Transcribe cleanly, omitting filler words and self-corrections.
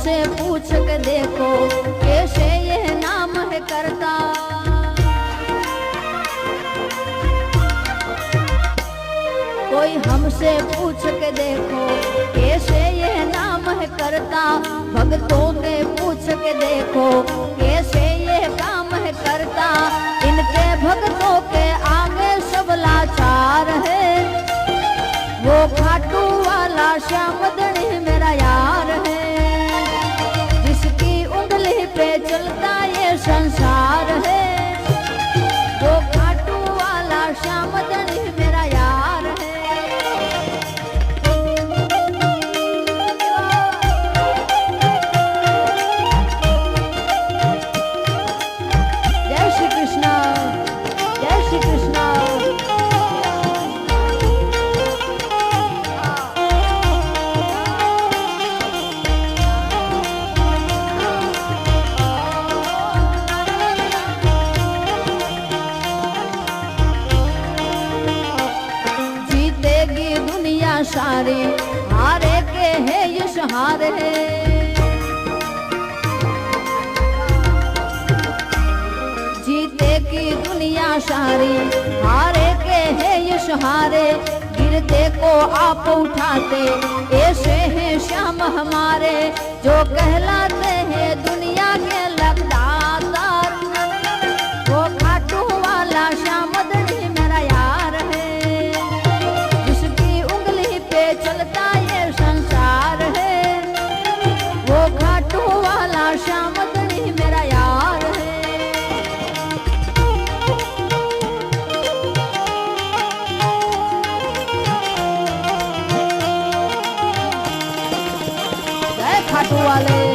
हमसे पूछ के देखो कैसे ये नाम है करता। कोई हमसे पूछ के देखो कैसे ये नाम है करता। भक्तों के पूछ के देखो कैसे ये काम है करता। इनके भक्तों के आगे सब लाचार है। वो खाटू वाला श्यामदनी मेरा यार है। जिसकी उंगली पे चलता ये संसार है। वो खाटू वाला श्यामदनी मेरा यार है। जय श्री कृष्ण, जय श्री कृष्ण। सारे हारे के है यश हार है। जीते की दुनिया सारी हारे के है यश हारे। गिरते को आप उठाते ऐसे हैं श्याम हमारे। जो कहलाते हैं दुनिया के लगदार। वो खाटू वाला श्यामदनी मेरा यार है। चलता ये संसार है। वो खाटू वाला श्यामदनी मेरा यार है। जय खाटू वाले।